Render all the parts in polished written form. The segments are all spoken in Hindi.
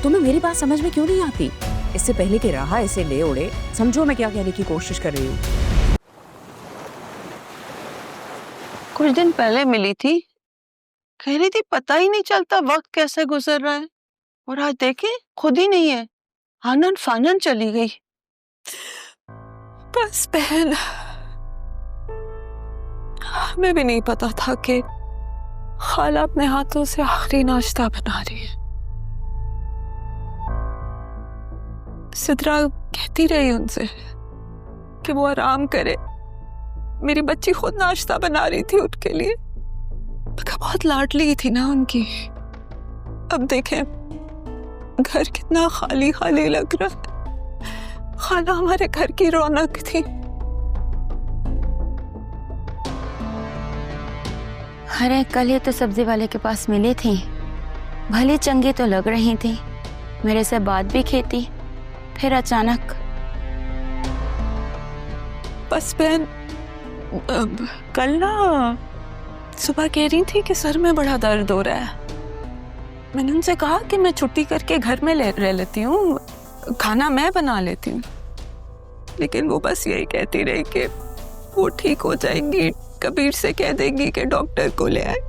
तुम्हें मेरी बात समझ में क्यों नहीं आती? इससे पहले कि राहा इसे ले उड़े, समझो मैं क्या कहने की कोशिश कर रही हूँ। कुछ दिन पहले मिली थी, कह रही थी पता ही नहीं चलता वक्त कैसे गुजर रहा है, और आज देखे खुद ही नहीं है, आनन फानन चली गई। बस बहन, हमें भी नहीं पता था कि खाला अपने हाथों से आखिरी नाश्ता बना रही है। सिद्रा कहती रही उनसे कि वो आराम करे, मेरी बच्ची खुद नाश्ता बना रही थी उनके लिए, मगर बहुत लाडली थी ना उनकी। अब देखें घर कितना खाली खाली लग रहा है। खाला हमारे घर की रौनक थी। अरे कल ही तो सब्जी वाले के पास मिली थी, भली चंगी तो लग रही थी, मेरे से बात भी खेती, फिर अचानक। बस बहन, कल ना सुबह कह रही थी कि सर में बड़ा दर्द हो रहा है। मैंने उनसे कहा कि मैं छुट्टी करके घर में रह लेती हूँ, खाना मैं बना लेती हूँ, लेकिन वो बस यही कहती रही कि वो ठीक हो जाएंगी, कबीर से कह देंगी कि डॉक्टर को ले आए।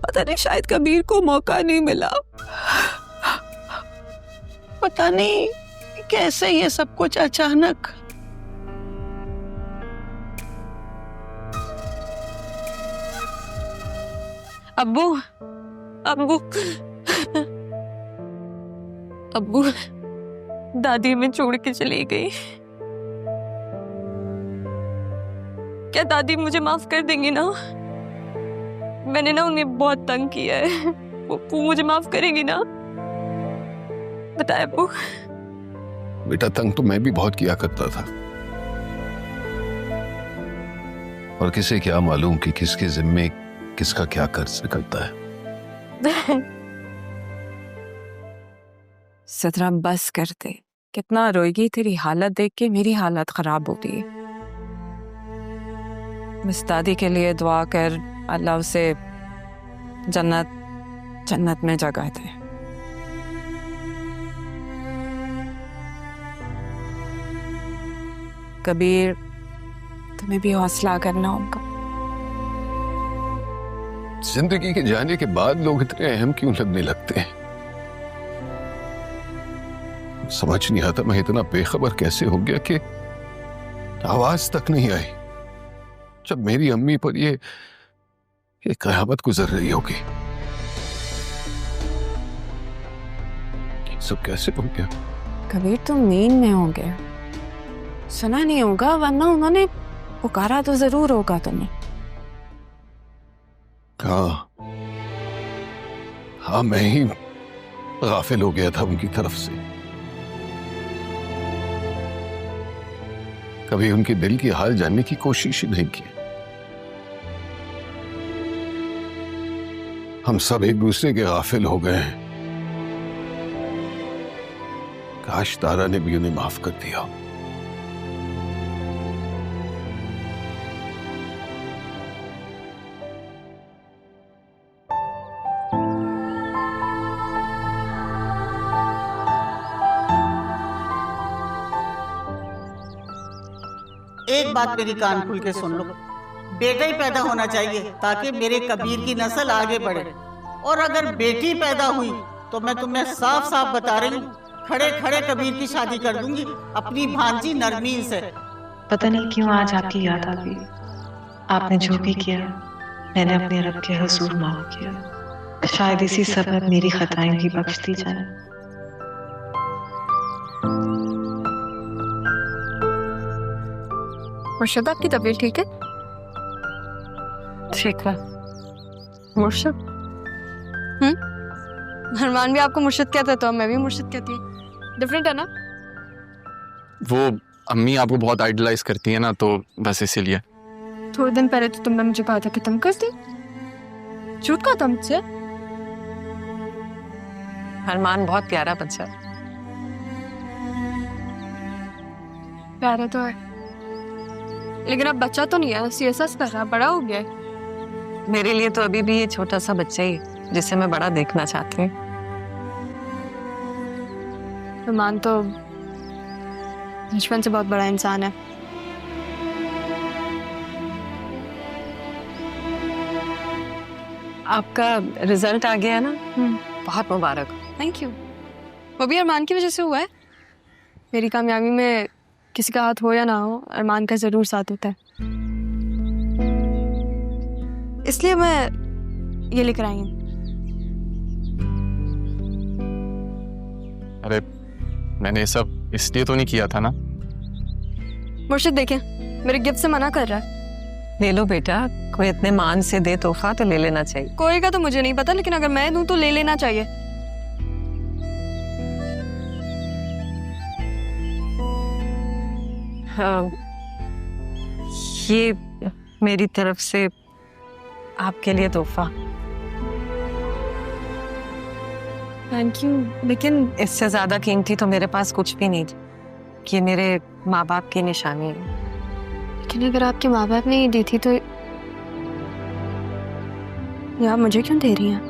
पता नहीं शायद कबीर को मौका नहीं मिला, पता नहीं कैसे ये सब कुछ अचानक। अब्बू अब्बू अब्बू दादी हमें छोड़ के चली गई। क्या दादी मुझे माफ कर देंगी ना? मैंने ना उन्हें बहुत तंग किया है, वो मुझे माफ करेंगी ना? बताए अब्बू। बेटा तंग तो मैं भी बहुत किया करता था, और किसे क्या मालूम कि किसके जिम्मे किसका क्या कर्ज निकलता है। सिद्रा बस कर दे, कितना रोएगी, तेरी हालत देख के मेरी हालत खराब हो रही है। बस दादी के लिए दुआ कर, अल्लाह उसे जन्नत में जगह दे। कबीर तुम्हें भी हौसला करना उनका। जिंदगी के जाने के बाद लोग इतने अहम क्यों लगने लगते हैं? समझ नहीं आता मैं इतना बेखबर कैसे हो गया कि आवाज तक नहीं आई जब मेरी अम्मी पर ये कयामत गुजर रही होगी। सब कैसे हो गया? कबीर तुम नींद में होंगे, सुना नहीं होगा, वरना उन्होंने पुकारा तो जरूर होगा तुम्हें। हाँ मैं ही गाफिल हो गया था उनकी तरफ से। कभी उनके दिल की हाल जानने की कोशिश ही नहीं की। हम सब एक दूसरे के गाफिल हो गए हैं। काश तारा ने भी उन्हें माफ कर दिया। एक बात मेरी कान खुल के सुन लो, बेटा ही पैदा होना चाहिए ताकि मेरे कबीर की नस्ल आगे बढ़े, और अगर बेटी पैदा हुई तो मैं तुम्हें साफ साफ बता रही हूँ, खड़े खड़े कबीर की शादी कर दूंगी अपनी भांजी नरमीन से। पता नहीं क्यों आज आपकी याद आ गई। आपने जो भी किया मैंने अपने रब के हुजूर माफ किया। शायद इसी सबब मेरी खताएं भी बख्श दी जाए। मुर्शद आपकी तबीयत ठीक है? ठीक है। मुर्शद? हरमान भी आपको मुर्शद कहता है तो मैं भी मुर्शद कहती हूँ, डिफरेंट है ना? वो अम्मी आपको बहुत आइडलाइज करती है ना, तो बस इसीलिए। थोड़े दिन पहले तो तुमने मुझे कहा था कि तुम कर दी, झूठ कहा था मुझसे। हरमान बहुत प्यारा बच्चा है। प्यारा तो है, लेकिन अब बच्चा तो नहीं है, सीएसएस कर रहा, बड़ा हो गया है। मेरे लिए तो अभी भी ये छोटा सा बच्चा ही जिसे मैं बड़ा देखना चाहती हूँ। अरमान तो बचपन से बहुत बड़ा इंसान है। आपका रिजल्ट आ गया ना, बहुत मुबारक। Thank you. वो भी अरमान की वजह से हुआ है। मेरी कामयाबी में किसी का हाथ हो या ना हो, अरमान का ज़रूर साथ होता है। इसलिए मैं ये लेकर आई हूँ। अरे मैंने ये सब इसलिए तो नहीं किया था ना। मुर्शिद देखें, मेरे गिफ्ट से मना कर रहा है। ले लो बेटा, कोई इतने मान से दे तोहफा तो ले लेना चाहिए। कोई का तो मुझे नहीं पता, लेकिन अगर मैं दूं तो ले लेना चाहिए। हाँ, ये मेरी तरफ से आपके लिए तोहफा। थैंक यू, लेकिन इससे ज्यादा कीमती तो मेरे पास कुछ भी नहीं। ये मेरे माँ बाप की निशानी है। लेकिन अगर आपके माँ बाप ने ये दी थी तो ये आप मुझे क्यों दे रही हैं?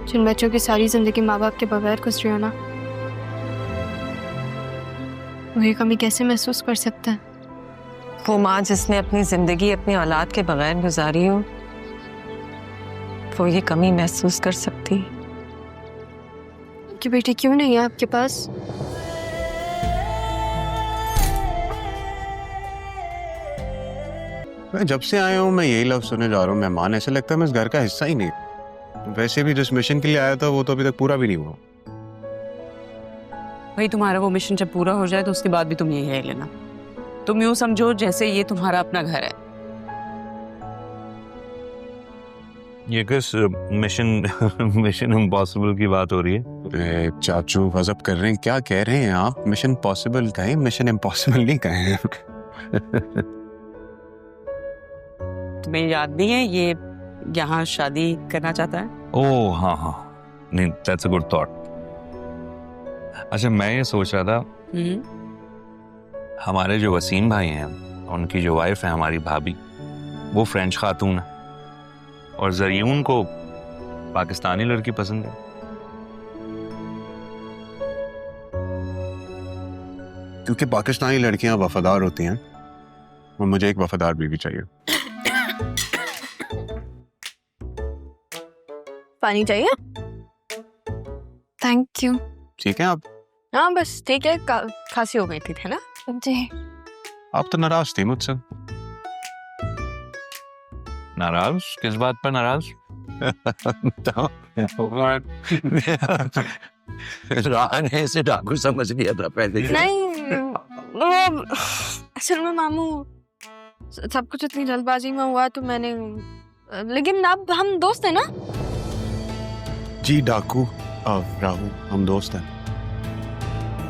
जिन बच्चों की सारी जिंदगी माँ बाप के बगैर गुजरी हो ना, वो ये कमी कैसे महसूस कर सकते हैं? वो माँ जिसने अपनी जिंदगी अपनी औलाद के बगैर गुजारी हो, वो ये कमी महसूस कर सकती। कि बेटी क्यों नहीं है आपके पास? मैं जब से आया हूँ मैं यही लफ्ज सुने जा रहा हूँ, मेहमान। ऐसा लगता है मैं इस घर का हिस्सा ही नहीं। वैसे भी जिस मिशन के लिए आया था वो तो अभी तक पूरा भी नहीं हुआ। भाई तुम्हारा वो मिशन जब पूरा हो जाए तो उसके बाद भी तुम यही रह लेना। तुम यूं समझो जैसे ये तुम्हारा अपना घर है। ये किस मिशन इम्पॉसिबल की बात हो रही है? चाचू गजब कर रहे हैं। क्या कह रहे हैं आप? मिशन पॉसिबल कहें, मिशन इम्पॉसिबल नहीं कहें। तुम्हें याद नहीं है ये यहाँ शादी करना चाहता है? ओह हाँ हाँ, नहीं दैट्स अ गुड थॉट। अच्छा मैं ये सोच रहा था, हमारे जो वसीम भाई हैं, उनकी जो वाइफ है हमारी भाभी, वो फ्रेंच खातून है और जरियून को पाकिस्तानी लड़की पसंद है। क्योंकि पाकिस्तानी लड़कियां वफादार होती हैं और मुझे एक वफादार बीवी चाहिए। पानी चाहिए? Thank you. ठीक है आप? हाँ बस ठीक है, खांसी हो गई थी है ना जी। आप तो नाराज थे मुझसे। नाराज? किस बात पर नाराज? रान ऐसे डाकू समझ लिया था पहले। नहीं वो असल में मामू सब कुछ इतनी जल्दबाजी में हुआ तो मैंने, लेकिन अब हम दोस्त हैं ना। जी डाकू राहु, हम दोस्त हैं।